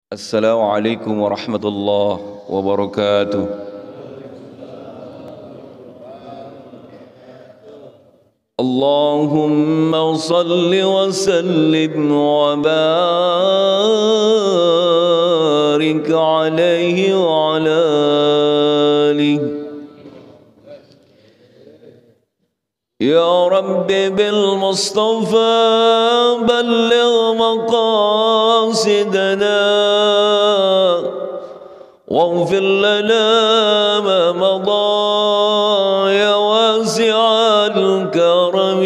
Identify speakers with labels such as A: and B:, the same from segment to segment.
A: Assalamualaikum warahmatullahi wabarakatuh. Allahumma salli wa sallim wa barik alaihi wa ala alihi. Ya Rabbi bil Mustafa balligh maqasidana واغفر لنا ما مضى يا واسع الكرم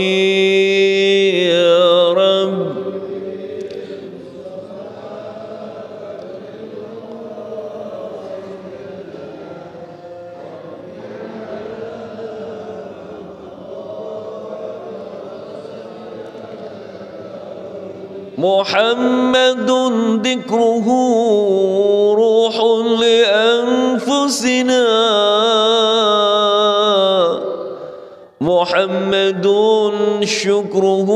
A: يا رب. محمد ذكره روح لأنفسنا محمد شكره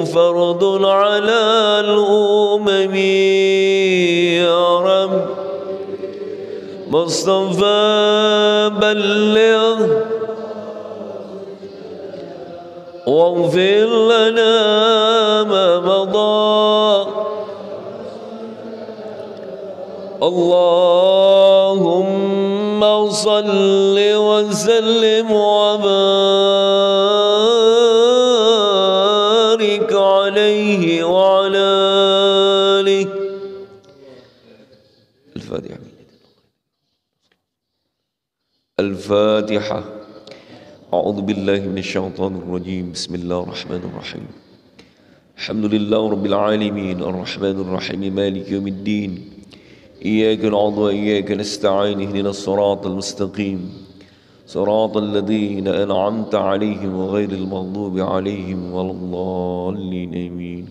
A: فرض على الأمم يا رب. مصطفى بلغ واغفر لنا ما مضى. اللهم صل وسلم وبارك عليه وعلى آله. الفاتحة. الفاتحة. أعوذ بالله من الشيطان الرجيم. بسم الله الرحمن الرحيم. الحمد لله رب العالمين الرحمن الرحيم مالك يوم الدين إياك نعبد وإياك نستعين اهدنا الصراط المستقيم صراط الذين أنعمت عليهم غير المغضوب عليهم ولا الضالين آمين.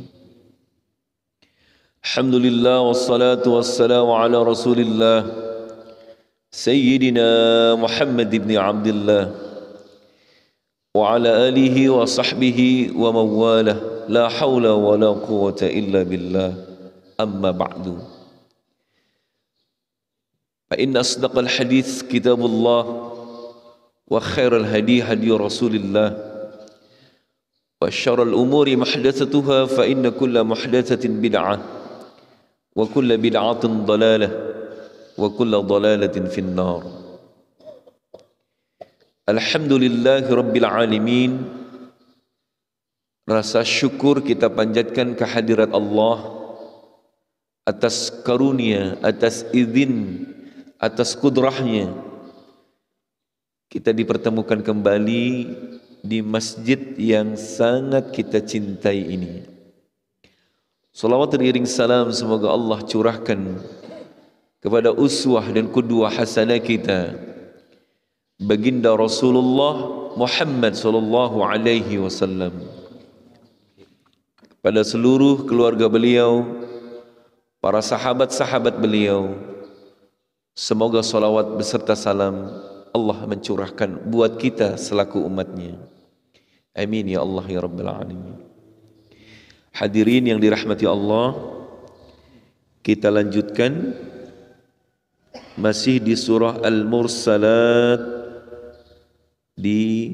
A: الحمد لله والصلاة والسلام على رسول الله سيدنا محمد بن عبد الله وعلى آله وصحبه ومن والاه لا حول ولا قوة إلا بالله. أما بعد فإن أصدق الحديث كتاب الله وخير الهدي هدي رسول الله وشر الأمور محدثتها فإن كل محدثة بدعة وكل بدعة ضلالة وكل ضلالة في النار. Alhamdulillah Rabbil Alamin. Rasa syukur kita panjatkan kehadirat Allah atas karunia, atas izin, atas kudrahnya kita dipertemukan kembali di masjid yang sangat kita cintai ini. Salawat beriring salam semoga Allah curahkan kepada uswah dan qudwah hasanah kita baginda Rasulullah Muhammad sallallahu alaihi wasallam, pada seluruh keluarga beliau, para sahabat-sahabat beliau. Semoga salawat beserta salam Allah mencurahkan buat kita selaku umatnya. Amin ya Allah ya Rabbal Alamin. Hadirin yang dirahmati Allah, kita lanjutkan masih di surah Al-Mursalat di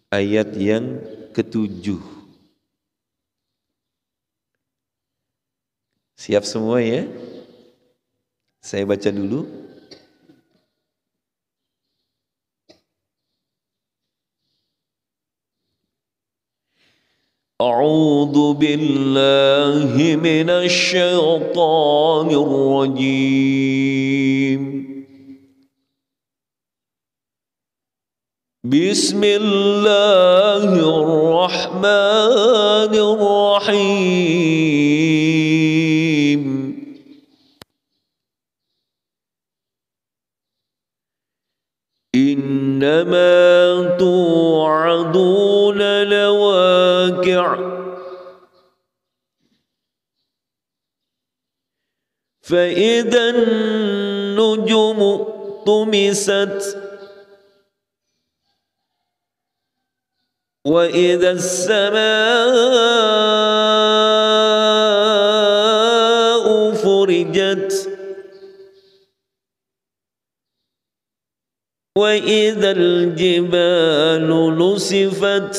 A: ayat yang ke-7. Siap semua ya? Saya baca dulu. A'udzu billahi minasy syaithanir rajim. Bismillahirrahmanirrahim. Innama tu'aduna lawaqi' fa idzan nujumu tumisat وإذا السماء فرجت سجت وإذا الجبال نسفت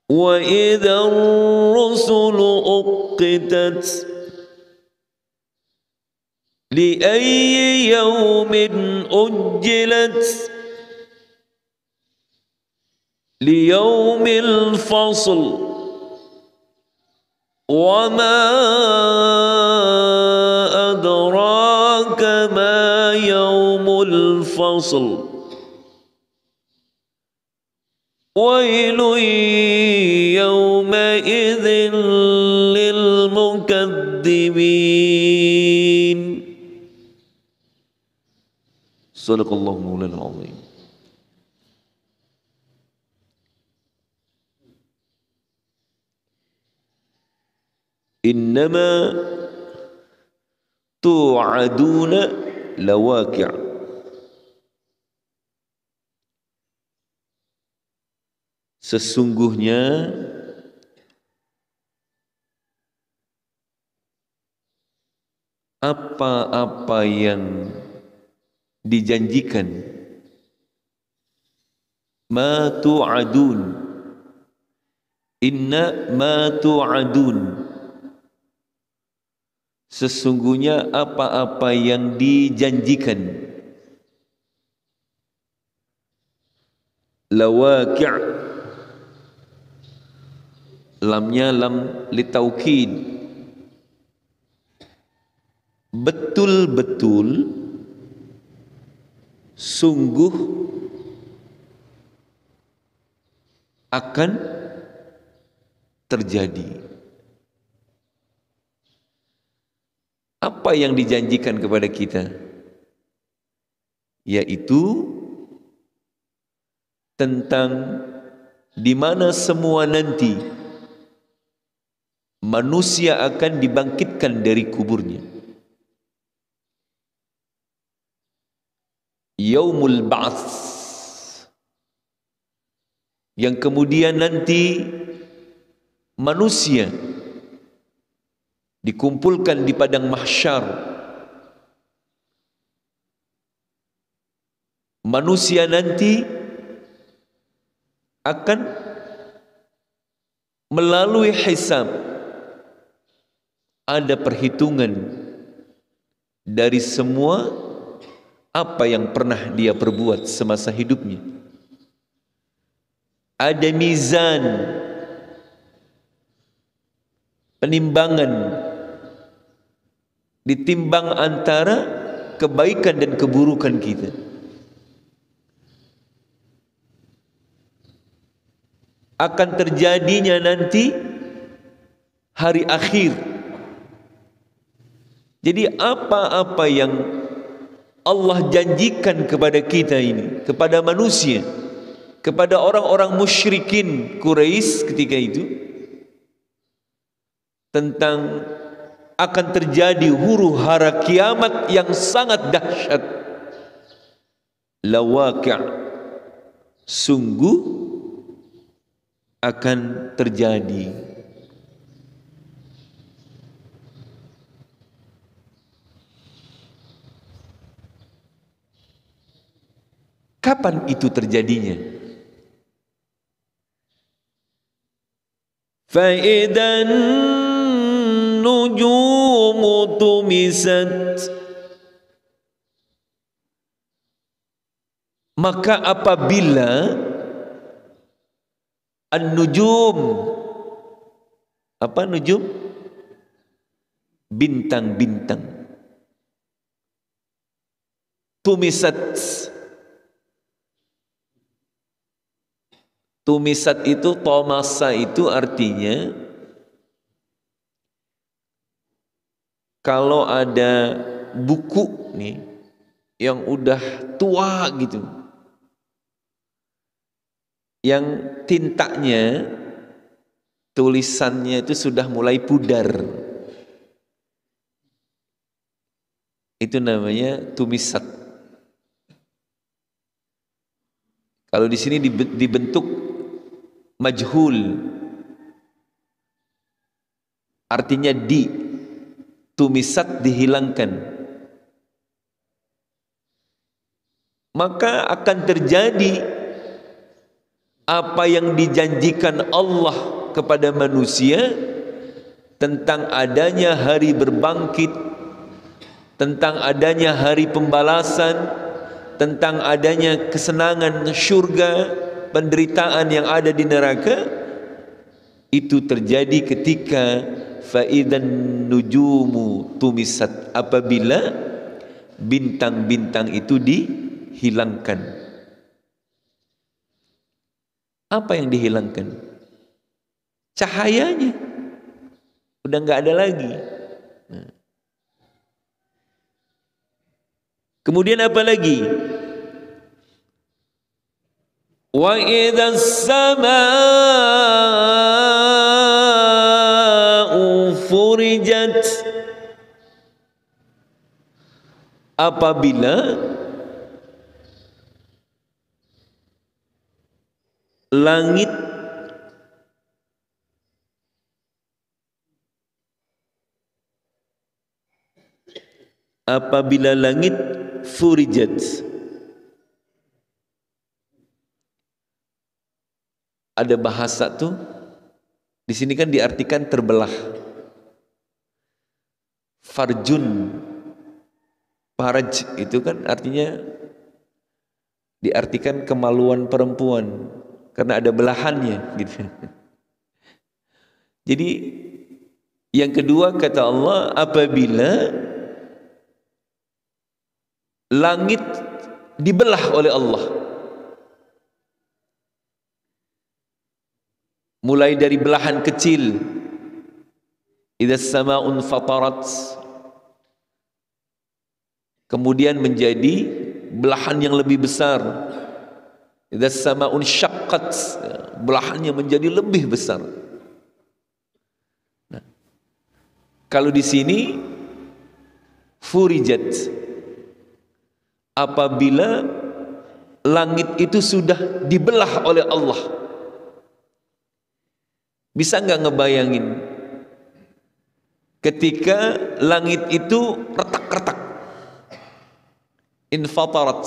A: وإذا الرسل أقتت لأي يوم أجلت ليوم الفصل وما أدراك ما يوم الفصل ويل يومئذ للمكذبين. صدق الله مولانا العظيم. إنما توعدون لواقع. Sesungguhnya apa-apa yang dijanjikan, ma tu'adun, inna ma tu'adun, sesungguhnya apa-apa yang dijanjikan, lawaqi', lamnya lam litaukid, betul-betul, sungguh akan terjadi. Apa yang dijanjikan kepada kita? Yaitu tentang di mana semua nanti manusia akan dibangkitkan dari kuburnya. Yaumul Ba'ats, yang kemudian nanti manusia dikumpulkan di padang mahsyar. Manusia nanti akan melalui hisab. Ada perhitungan dari semua apa yang pernah dia perbuat semasa hidupnya. Ada mizan, penimbangan, ditimbang antara kebaikan dan keburukan kita. Akan terjadinya nanti hari akhir. Jadi apa-apa yang Allah janjikan kepada kita ini, kepada manusia, kepada orang-orang musyrikin Quraisy ketika itu, tentang akan terjadi huru-hara kiamat yang sangat dahsyat, lawaqi', sungguh akan terjadi. Kapan itu terjadinya? Fa'idan nujumu tumisat, maka apabila an-nujum, apa nujum? Bintang-bintang. Tumisat, tumisat itu, tomasa itu artinya kalau ada buku nih yang udah tua gitu, yang tintanya, tulisannya itu sudah mulai pudar, itu namanya tumisat. Kalau di sini dibentuk majhul, artinya tumisat, dihilangkan, maka akan terjadi apa yang dijanjikan Allah kepada manusia tentang adanya hari berbangkit, tentang adanya hari pembalasan, tentang adanya kesenangan surga, penderitaan yang ada di neraka. Itu terjadi ketika faidan nujumu tumisat, apabila bintang-bintang itu dihilangkan. Apa yang dihilangkan? Cahayanya udah nggak ada lagi. Kemudian apa lagi? Wa idzas samaa'u furijat, apabila langit furijat. Ada bahasa tuh di sini kan diartikan terbelah. Farjun, faraj itu kan artinya diartikan kemaluan perempuan karena ada belahannya gitu. Jadi yang kedua kata Allah, apabila langit dibelah oleh Allah, mulai dari belahan kecil, idzas samaa'un fatarat, kemudian menjadi belahan yang lebih besar, idzas samaa'un syaqqat, belahannya menjadi lebih besar. Nah, kalau di sini furijat, apabila langit itu sudah dibelah oleh Allah. Bisa nggak ngebayangin ketika langit itu retak-retak, infatarat,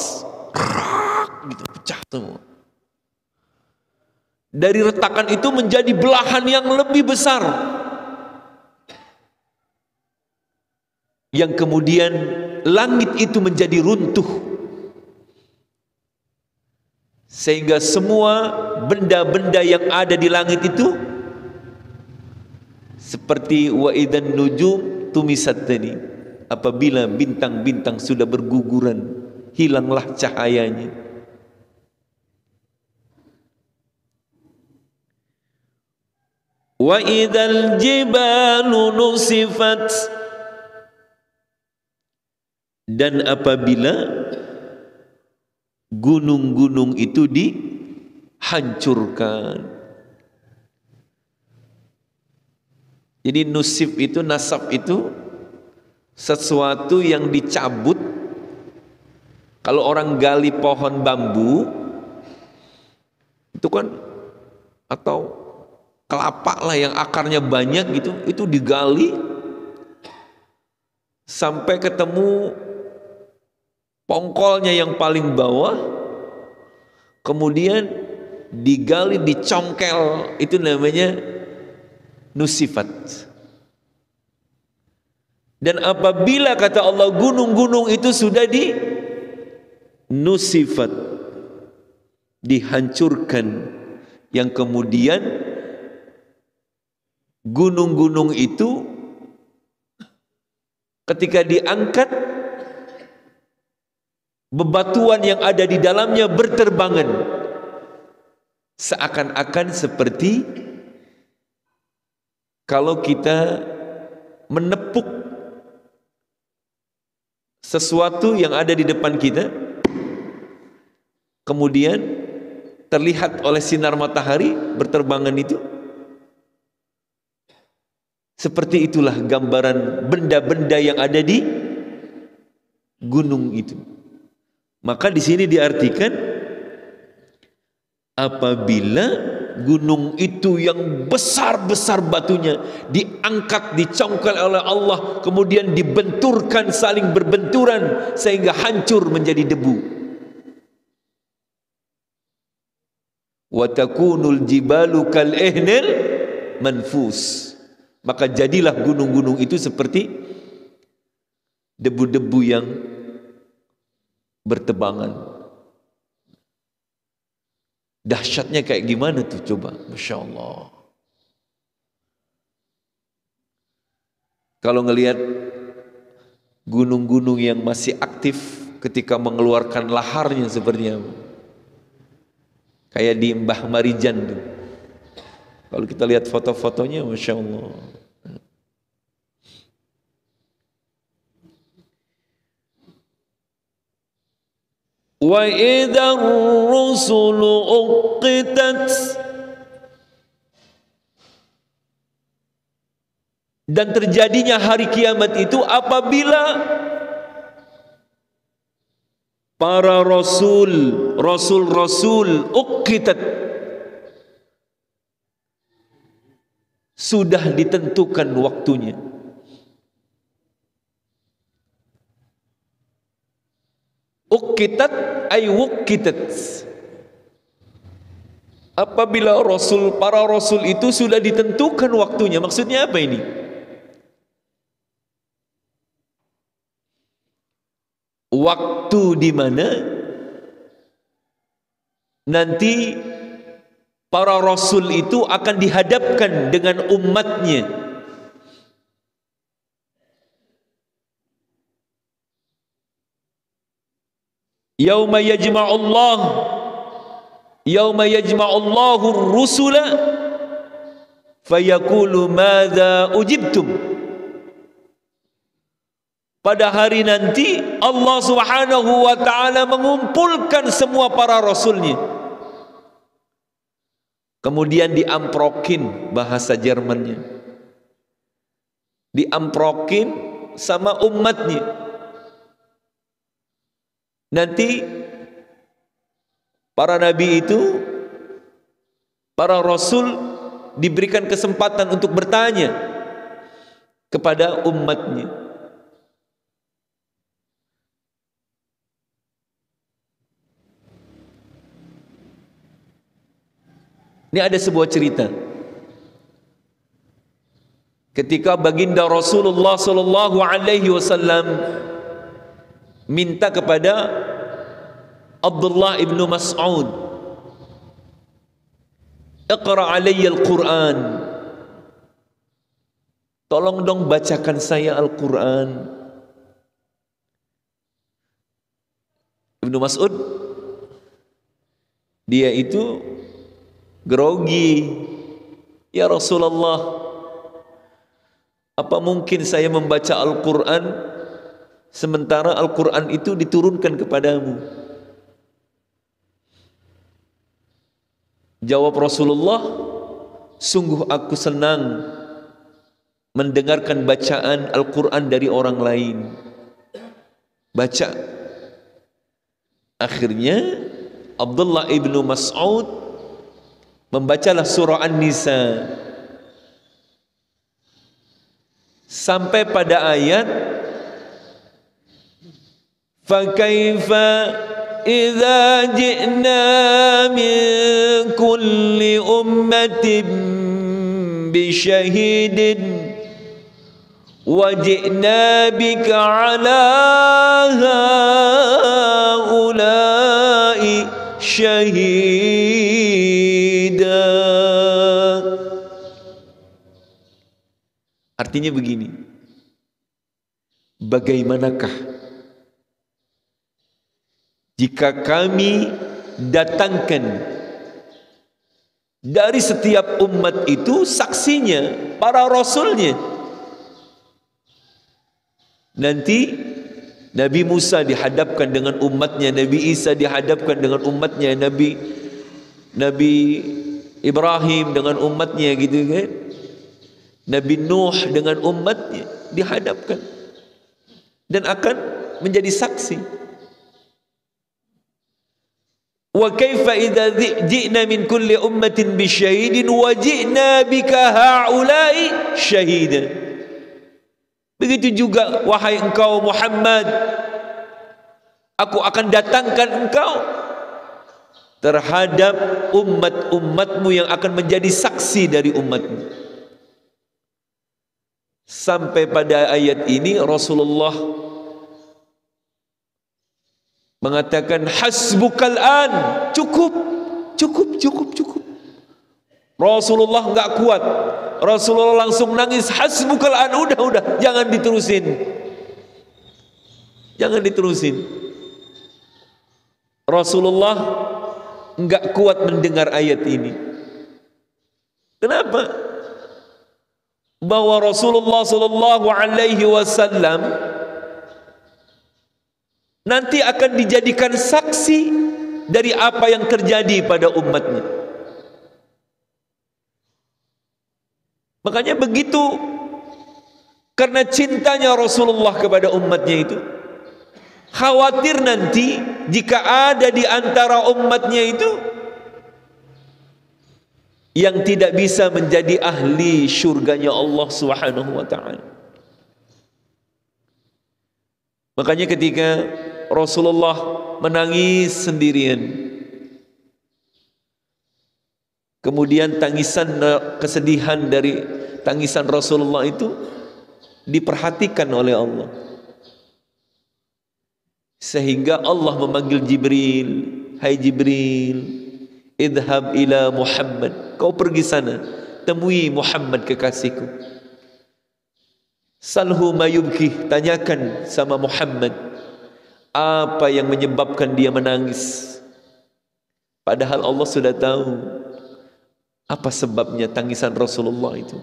A: gitu, pecah semua. Dari retakan itu menjadi belahan yang lebih besar, yang kemudian langit itu menjadi runtuh, sehingga semua benda-benda yang ada di langit itu seperti wa idan nujum tumisat tadi, apabila bintang-bintang sudah berguguran, hilanglah cahayanya. Wa idal jibalu nusifat, dan apabila gunung-gunung itu dihancurkan. Jadi nusif itu, nasab itu sesuatu yang dicabut. Kalau orang gali pohon bambu itu kan, atau kelapa lah yang akarnya banyak gitu, itu digali sampai ketemu pongkolnya yang paling bawah, kemudian digali, dicongkel, itu namanya nusifat. Dan apabila kata Allah gunung-gunung itu sudah nusifat, dihancurkan, yang kemudian gunung-gunung itu ketika diangkat, bebatuan yang ada di dalamnya berterbangan, seakan-akan seperti kalau kita menepuk sesuatu yang ada di depan kita, kemudian terlihat oleh sinar matahari berterbangan itu. Seperti itulah gambaran benda-benda yang ada di gunung itu. Maka di sini diartikan apabila gunung itu yang besar-besar batunya diangkat, dicongkel oleh Allah, kemudian dibenturkan, saling berbenturan sehingga hancur menjadi debu. Wa takunul jibalu kal ihnil manfus. Maka jadilah gunung-gunung itu seperti debu-debu yang bertebangan. Dahsyatnya kayak gimana tuh coba, Masya Allah. Kalau ngelihat gunung-gunung yang masih aktif ketika mengeluarkan laharnya seperti apa, kayak di Mbah Marijan tuh. Kalau kita lihat foto-fotonya, Masya Allah. Wa idza ar-rusulu uqitat, dan terjadinya hari kiamat itu apabila para rasul uqitat, sudah ditentukan waktunya. Uqitat ay wuqitat. Apabila para rasul itu sudah ditentukan waktunya. Maksudnya apa ini? Waktu di mana nanti para rasul itu akan dihadapkan dengan umatnya. Yauma yajma'ullahu ar-rusula fayaqulu madza ujibtum. Pada hari nanti Allah Subhanahu wa taala mengumpulkan semua para rasulnya. Kemudian diamprokin, bahasa Jermannya. Diamprokin sama umatnya. Nanti para nabi itu, para rasul diberikan kesempatan untuk bertanya kepada umatnya. Ini ada sebuah cerita. Ketika baginda Rasulullah sallallahu alaihi wasallam minta kepada Abdullah ibn Mas'ud, "Iqra' alayya al-Quran." Tolong dong bacakan saya Al-Quran. Ibnu Mas'ud, dia itu grogi. "Ya Rasulullah, apa mungkin saya membaca Al-Quran sementara Al-Quran itu diturunkan kepadamu?" Jawab Rasulullah, "Sungguh aku senang mendengarkan bacaan Al-Quran dari orang lain." Baca. Akhirnya Abdullah ibnu Mas'ud membacalah surah An-Nisa sampai pada ayat فَكَيْفَ إِذَا جِئْنَا مِنْ كُلِّ أُمَّةٍ بِشَهِيدٍ وَجِئْنَا بِكَ عَلَى هَؤُلَاءِ شَهِيدًا. Artinya begini, bagaimanakah jika kami datangkan dari setiap umat itu saksinya, para rasulnya. Nanti Nabi Musa dihadapkan dengan umatnya, Nabi Isa dihadapkan dengan umatnya, Nabi Ibrahim dengan umatnya, gitu kan. Nabi Nuh dengan umatnya dihadapkan dan akan menjadi saksi. Wa kaifa idza ji'na min kulli ummatin bisyahidin wa ji'na bika ha'ula'i syahida. Begitu juga wahai engkau Muhammad, aku akan datangkan engkau terhadap umat-umatmu yang akan menjadi saksi dari umatmu. Sampai pada ayat ini Rasulullah mengatakan hasbukal an, cukup. Rasulullah enggak kuat. Rasulullah langsung nangis, hasbukal an, udah, jangan diterusin. Rasulullah enggak kuat mendengar ayat ini. Kenapa? Bahwa Rasulullah sallallahu alaihi wasallam nanti akan dijadikan saksi dari apa yang terjadi pada umatnya. Makanya begitu, karena cintanya Rasulullah kepada umatnya itu, khawatir nanti jika ada di antara umatnya itu yang tidak bisa menjadi ahli syurganya Allah Subhanahu wa ta'ala. Makanya ketika Rasulullah menangis sendirian, kemudian tangisan kesedihan dari tangisan Rasulullah itu diperhatikan oleh Allah, sehingga Allah memanggil Jibril, hai Jibril, idhab ila Muhammad, kau pergi sana, temui Muhammad kekasihku. Salhu mayubki, tanyakan sama Muhammad apa yang menyebabkan dia menangis. Padahal Allah sudah tahu apa sebabnya tangisan Rasulullah itu.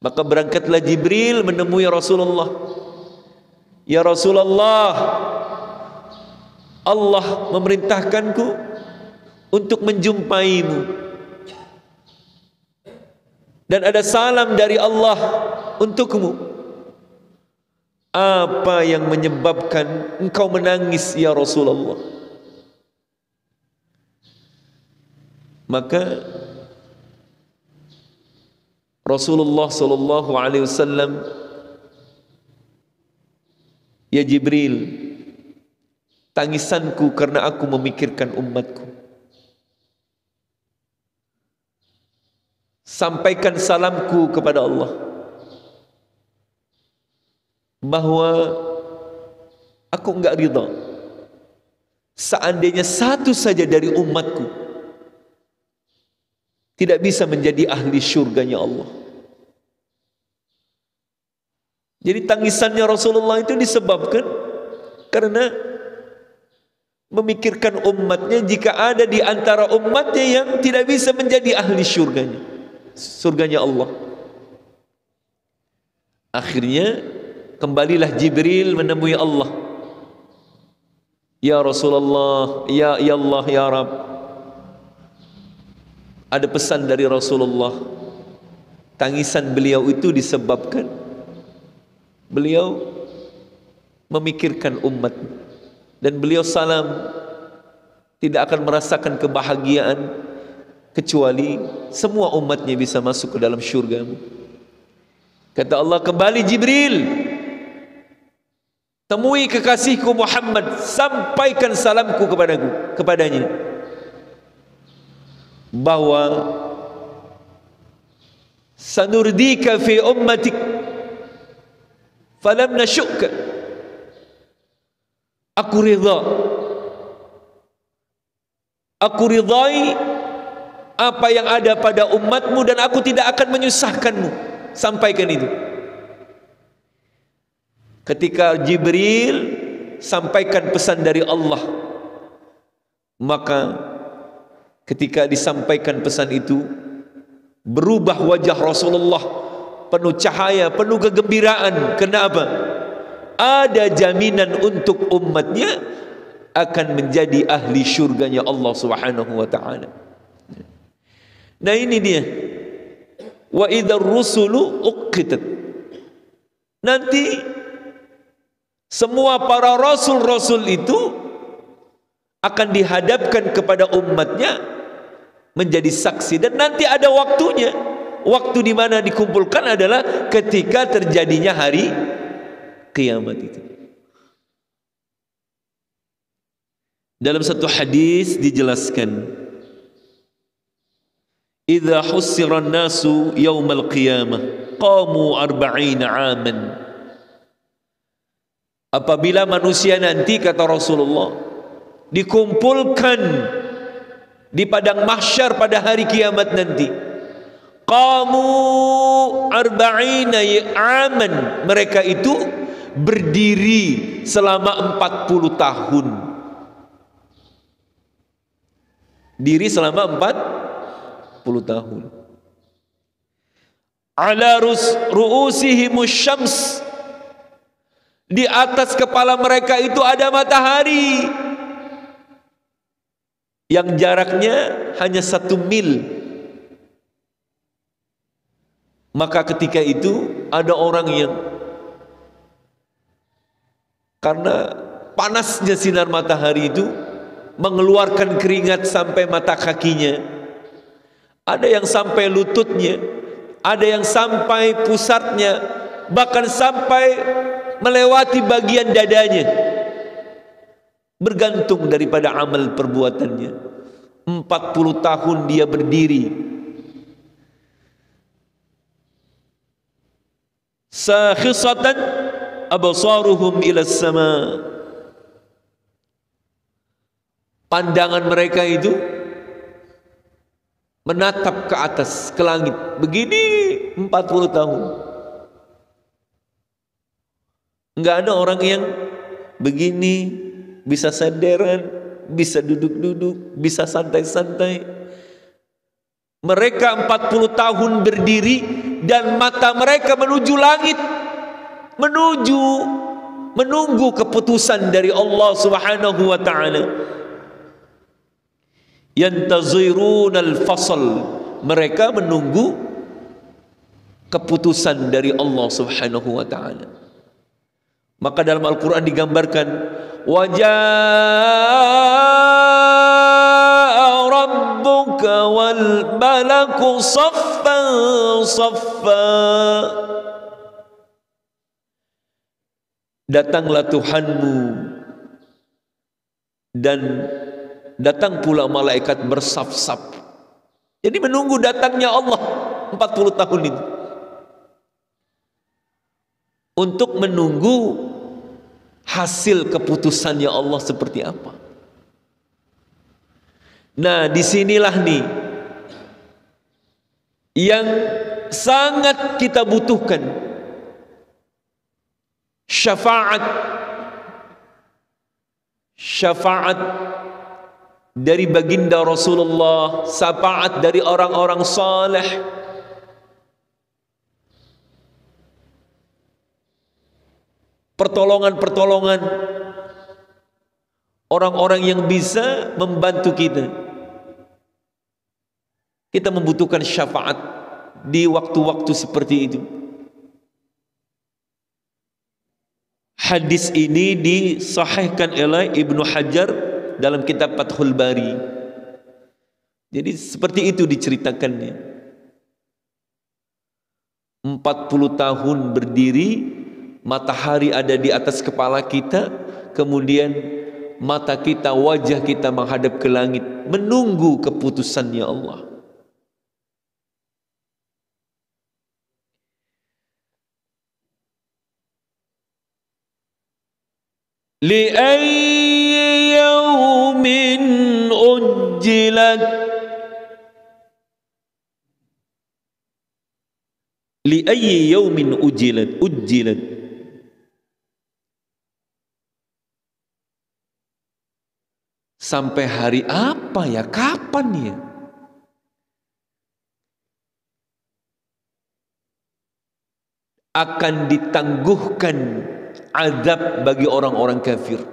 A: Maka berangkatlah Jibril menemui Rasulullah. Ya Rasulullah, Allah memerintahkanku untuk menjumpaimu, dan ada salam dari Allah untukmu. Apa yang menyebabkan engkau menangis ya Rasulullah? Maka Rasulullah sallallahu alaihi wasallam, ya Jibril, tangisanku karena aku memikirkan umatku. Sampaikan salamku kepada Allah bahwa aku enggak ridha seandainya satu saja dari umatku tidak bisa menjadi ahli syurganya Allah. Jadi tangisannya Rasulullah itu disebabkan karena memikirkan umatnya jika ada di antara umatnya yang tidak bisa menjadi ahli surganya Allah. Akhirnya kembalilah Jibril menemui Allah. Ya Rasulullah, ya Allah, ya Rabb, ada pesan dari Rasulullah. Tangisan beliau itu disebabkan beliau memikirkan umat, dan beliau salam tidak akan merasakan kebahagiaan kecuali semua umatnya bisa masuk ke dalam syurgamu. Kata Allah, kembali Jibril, temui kekasihku Muhammad, sampaikan salamku kepadanya bahwa sanurdika fi ummatik falam nasyukka, aku ridai apa yang ada pada umatmu dan aku tidak akan menyusahkanmu. Sampaikan itu. Ketika Jibril sampaikan pesan dari Allah, maka ketika disampaikan pesan itu, berubah wajah Rasulullah penuh cahaya, penuh kegembiraan. Kenapa? Ada jaminan untuk umatnya akan menjadi ahli syurganya Allah Subhanahu wa ta'ala. Nah ini dia, wa idzar rusulu uqitat, nanti semua para rasul-rasul itu akan dihadapkan kepada umatnya menjadi saksi, dan nanti ada waktunya. Waktu di mana dikumpulkan adalah ketika terjadinya hari kiamat itu. Dalam satu hadis dijelaskan, idza hussiran nasu yaumal qiyamah qamu 40 aman. Apabila manusia nanti, kata Rasulullah, dikumpulkan di padang mahsyar pada hari kiamat nanti, qamu 40 aman, mereka itu berdiri selama 40 tahun. Diri selama 40 tahun. Ala ru'usihimus syams, di atas kepala mereka itu ada matahari yang jaraknya hanya 1 mil. Maka ketika itu ada orang yang karena panasnya sinar matahari itu mengeluarkan keringat sampai mata kakinya, ada yang sampai lututnya, ada yang sampai pusatnya, bahkan sampai melewati bagian dadanya, bergantung daripada amal perbuatannya. 40 tahun dia berdiri, sakhisatan absaruhum ila sama, pandangan mereka itu menatap ke atas, ke langit, begini 40 tahun. Enggak ada orang yang begini, bisa senderan, bisa duduk-duduk, bisa santai-santai. Mereka 40 tahun berdiri dan mata mereka menuju langit, menunggu keputusan dari Allah Subhanahu wa taala. Yantazirunal fasl, mereka menunggu keputusan dari Allah Subhanahu wa taala. Maka dalam Al-Quran digambarkan, wajaa rabbuka wal malaku saffan saffa, datanglah Tuhanmu dan datang pula malaikat bersaf-saf. Jadi menunggu datangnya Allah 40 tahun itu, untuk menunggu hasil keputusannya Allah seperti apa. Nah, disinilah nih yang sangat kita butuhkan, syafaat dari baginda Rasulullah, syafaat dari orang-orang saleh, pertolongan orang-orang yang bisa membantu kita. Kita membutuhkan syafaat di waktu-waktu seperti itu. Hadis ini disahihkan oleh Ibnu Hajar dalam kitab Fathul Bari. Jadi seperti itu diceritakannya. 40 tahun berdiri, matahari ada di atas kepala kita, kemudian mata kita, wajah kita menghadap ke langit, menunggu keputusannya Allah. Li'ayyi yawmin ujjilat, li'ayyi yawmin ujjilat, sampai hari apa ya, kapan ya? Akan ditangguhkan azab bagi orang-orang kafir.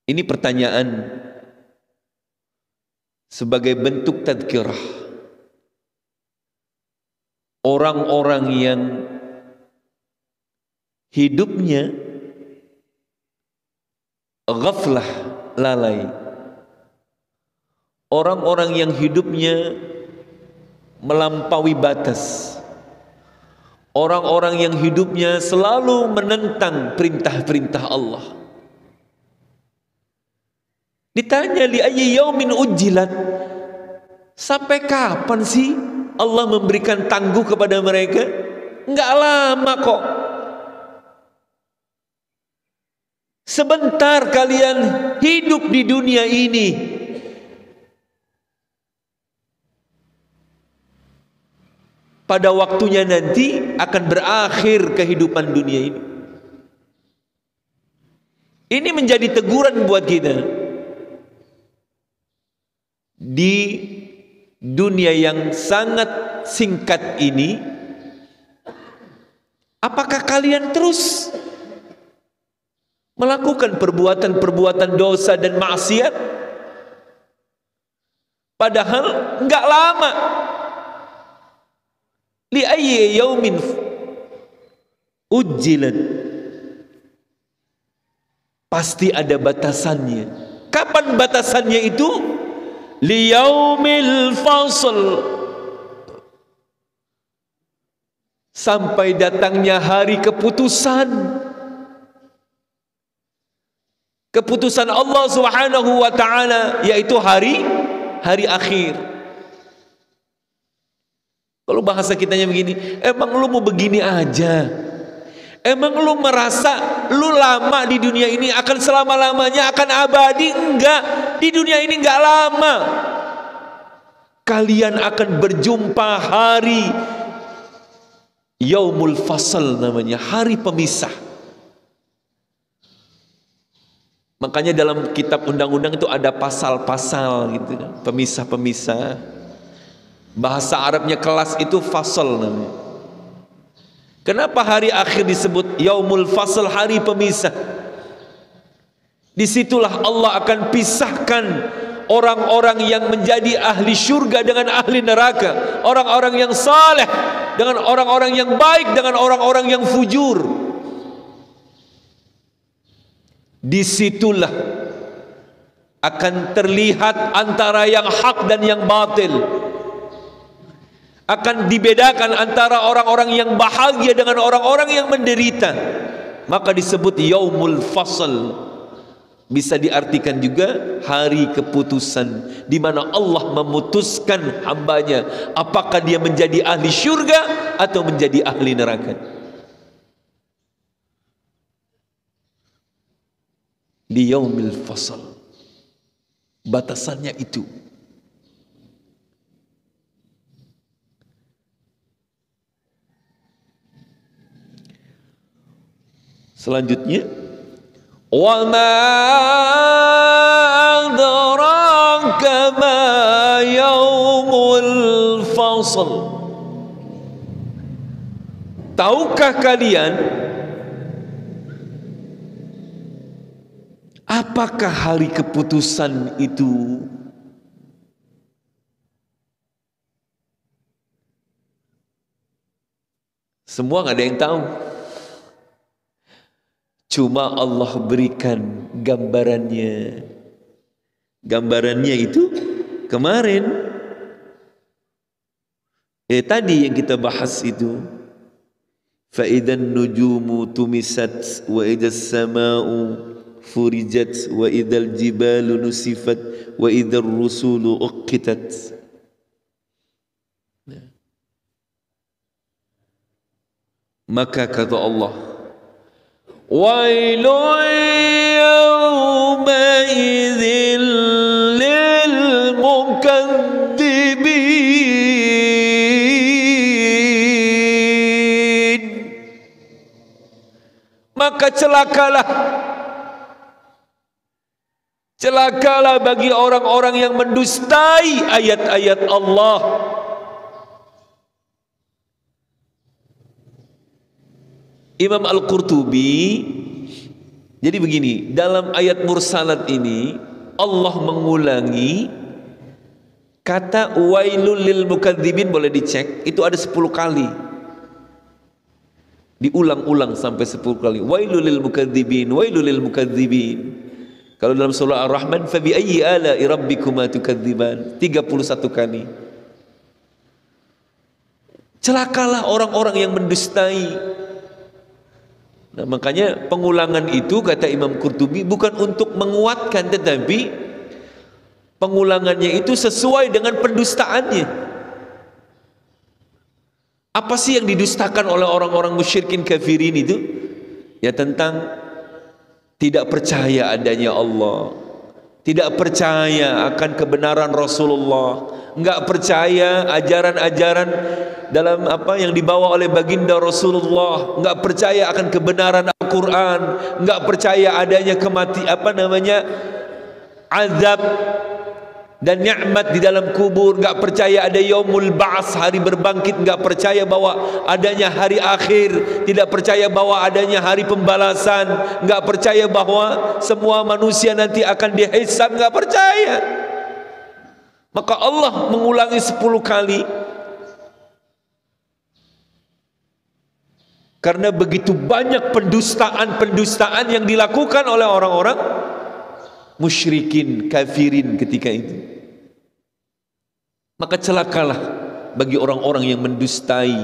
A: Ini pertanyaan sebagai bentuk tadkirah. Orang-orang yang hidupnya ghaflah, lalai. Orang-orang yang hidupnya melampaui batas. Orang-orang yang hidupnya selalu menentang perintah-perintah Allah. Ditanya li ayyi yaumin ujjilat, sampai kapan sih Allah memberikan tangguh kepada mereka? Enggak lama kok. Sebentar kalian hidup di dunia ini. Pada waktunya nanti akan berakhir kehidupan dunia ini. Ini menjadi teguran buat kita. Di dunia yang sangat singkat ini, apakah kalian terus melakukan perbuatan-perbuatan dosa dan maksiat? Padahal enggak lama. Li ayyi yaumin ujjilat, pasti ada batasannya. Kapan batasannya itu? Li yaumil fasl, sampai datangnya hari keputusan. Keputusan Allah Subhanahu wa taala, yaitu hari akhir. Kalau bahasa kitanya begini, emang lu mau begini aja? Emang lu merasa lu lama di dunia ini akan selama-lamanya akan abadi? Enggak, di dunia ini enggak lama. Kalian akan berjumpa hari Yaumul Fasl, namanya hari pemisah. Makanya dalam kitab undang-undang itu ada pasal-pasal gitu, pemisah-pemisah. Bahasa Arabnya kelas itu fasal namanya. Kenapa hari akhir disebut Yaumul Fasl, hari pemisah? Disitulah Allah akan pisahkan orang-orang yang menjadi ahli syurga dengan ahli neraka, orang-orang yang saleh dengan orang-orang yang baik, dengan orang-orang yang fujur. Disitulah akan terlihat antara yang hak dan yang batil. Akan dibedakan antara orang-orang yang bahagia dengan orang-orang yang menderita. Maka disebut Yaumul Fasl. Bisa diartikan juga hari keputusan, di mana Allah memutuskan hambanya apakah dia menjadi ahli syurga atau menjadi ahli neraka. Di Yaumil Fasl, batasannya itu. Selanjutnya, wa ma adraka ma yaumul fasl. Tahukah kalian apakah hari keputusan itu? Semua nggak ada yang tahu. Cuma Allah berikan gambarannya. Gambarannya itu kemarin. Tadi yang kita bahas itu. Fa idzan nujumu tumisat wa idzas samaa'u furijat wa idzal jibalu nusifat wa idzar rusulu uqitat. Maka kata Allah, wailun yawmaidzin lil mukadzibin. Maka celakalah bagi orang-orang yang mendustai ayat-ayat Allah. Imam Al-Qurtubi, jadi begini, dalam ayat mursalat ini Allah mengulangi kata wailul lil mukadzibin, boleh dicek, itu ada 10 kali. Diulang-ulang sampai 10 kali. Wailul lil mukadzibin, wailul lil mukadzibin. Kalau dalam surah Ar-Rahman, fa bi ayyi ala'i rabbikuma tukadziban, 31 kali. Celakalah orang-orang yang mendustai. Nah, makanya pengulangan itu kata Imam Qurtubi bukan untuk menguatkan, tetapi pengulangannya itu sesuai dengan pendustaannya. Apa sih yang didustakan oleh orang-orang musyrikin kafirin itu? Ya tentang tidak percaya adanya Allah, tidak percaya akan kebenaran Rasulullah, enggak percaya ajaran-ajaran dalam apa yang dibawa oleh baginda Rasulullah, enggak percaya akan kebenaran Al-Quran, enggak percaya adanya azab dan nikmat di dalam kubur, enggak percaya ada yaumul ba'ats, hari berbangkit, enggak percaya bahwa adanya hari akhir, tidak percaya bahwa adanya hari pembalasan, enggak percaya bahwa semua manusia nanti akan dihisab, enggak percaya. Maka Allah mengulangi 10 kali karena begitu banyak pendustaan yang dilakukan oleh orang-orang musyrikin kafirin ketika itu. Maka celakalah bagi orang-orang yang mendustai.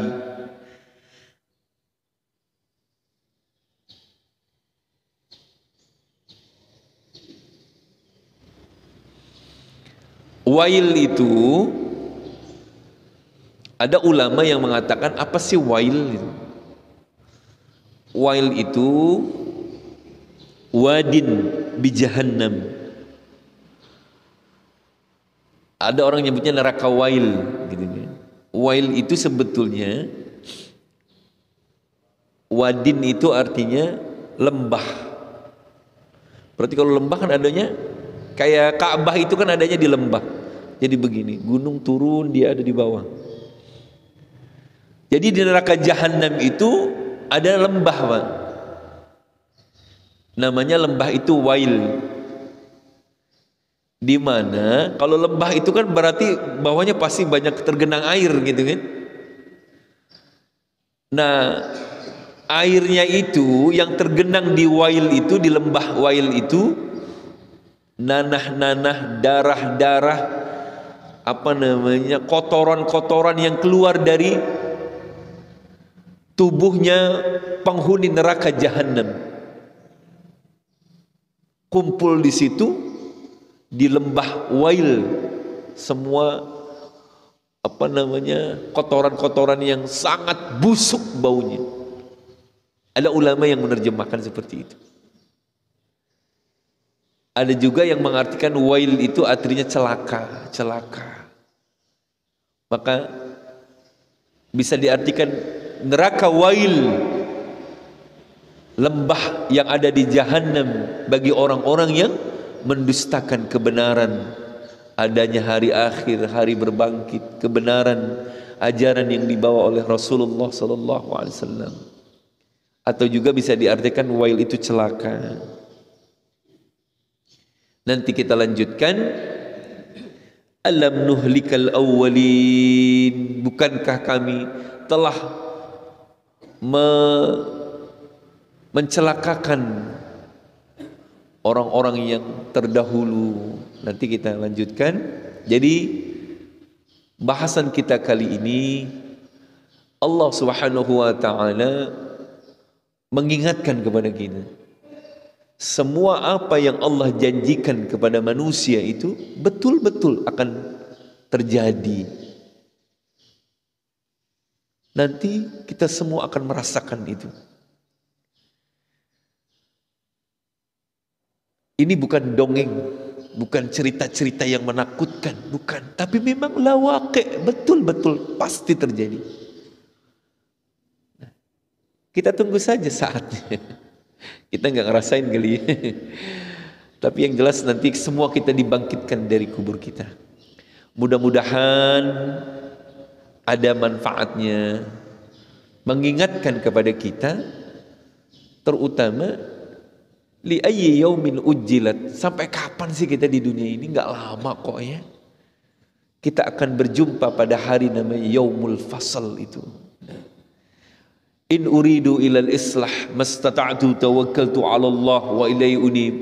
A: Wail itu, ada ulama yang mengatakan apa sih wail itu? Wail itu wadin bi jahannam. Ada orang nyebutnya neraka wail gitu kan. Wail itu sebetulnya, wadin itu artinya lembah. Berarti kalau lembah kan adanya kayak Ka'bah itu kan adanya di lembah. Jadi begini, gunung turun, dia ada di bawah. Jadi di neraka jahanam itu ada lembah, Pak. Namanya lembah itu wail. Di mana kalau lembah itu kan berarti bawahnya pasti banyak tergenang air gitu kan. Nah, airnya itu yang tergenang di wail itu, di lembah wail itu, nanah-nanah, darah-darah, kotoran-kotoran yang keluar dari tubuhnya penghuni neraka jahanam. Kumpul di situ, di lembah wail, semua kotoran-kotoran yang sangat busuk baunya. Ada ulama yang menerjemahkan seperti itu. Ada juga yang mengartikan wail itu artinya celaka. Maka bisa diartikan neraka wail, lembah yang ada di jahanam bagi orang-orang yang mendustakan kebenaran adanya hari akhir, hari berbangkit, kebenaran ajaran yang dibawa oleh Rasulullah sallallahu alaihi wasallam. Atau juga bisa diartikan wail itu celaka. Nanti kita lanjutkan. Alam nuhlikal awwalin, bukankah kami telah mencelakakan orang-orang yang terdahulu. Nanti kita lanjutkan. Jadi bahasan kita kali ini, Allah Subhanahu wa ta'ala mengingatkan kepada kita, semua apa yang Allah janjikan kepada manusia itu betul-betul akan terjadi. Nanti kita semua akan merasakan itu. Ini bukan dongeng, bukan cerita-cerita yang menakutkan, bukan. Tapi memang lawaqi', betul-betul pasti terjadi. Nah, kita tunggu saja saatnya. Kita nggak ngerasain kali ya. Tapi yang jelas nanti semua kita dibangkitkan dari kubur kita. Mudah-mudahan ada manfaatnya, mengingatkan kepada kita, terutama li ayyi yaumin ujjilat, sampai kapan sih kita di dunia ini? Nggak lama kok ya. Kita akan berjumpa pada hari namanya yaumul fasal itu. In uridu ilal islah mastata'tu tawakkaltu 'ala Allah wa ilaihi unib.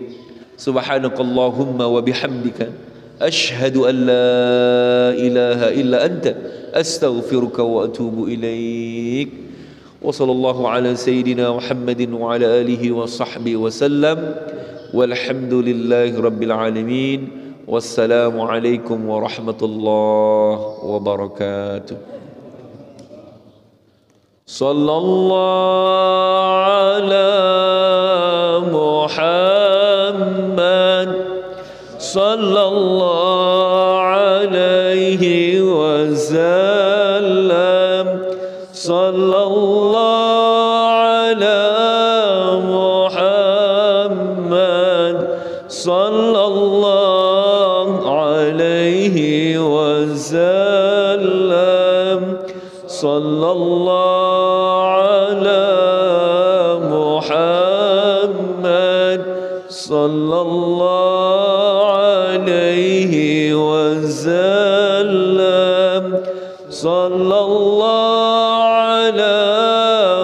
A: Subhanakallahumma wa bihamdika asyhadu an la ilaha illa anta astaghfiruka wa atubu ilaik. Wa sallallahu ala sayyidina Muhammadin wa ala alihi wa sahbihi wa sallam. Walhamdulillahi rabbil alamin. Wassalamu alaikum warahmatullahi wabarakatuh. Sallallahu ala Muhammad sallallahu alaihi wasallam. Sallallahu ala Muhammad sallallahu alaihi wasallam. Sallallahu ala Muhammad sallallahu alaihi wasallam. Sallallahu ala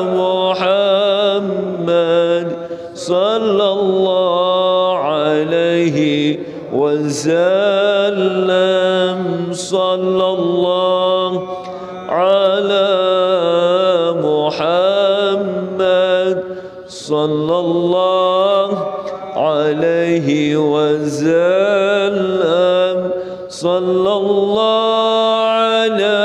A: Muhammad sallallahu alaihi wasallam. Sallallahu ala Muhammad sallallahu alaihi wasallam. Sallallahu ala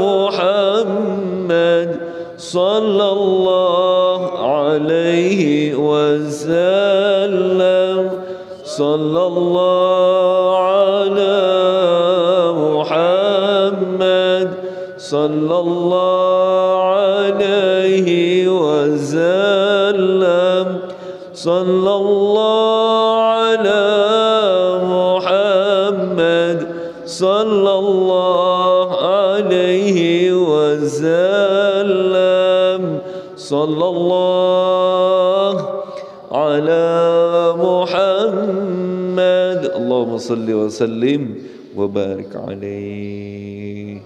A: Muhammad sallallahu alaihi wasallam. Sallallahu ala Muhammad sallallahu alaihi wasallam. Sallallahu ala Muhammad sallallahu alaihi wasallam. Sallallahu ala Muhammad. Allahumma salli wa sallim wa barik alaihi.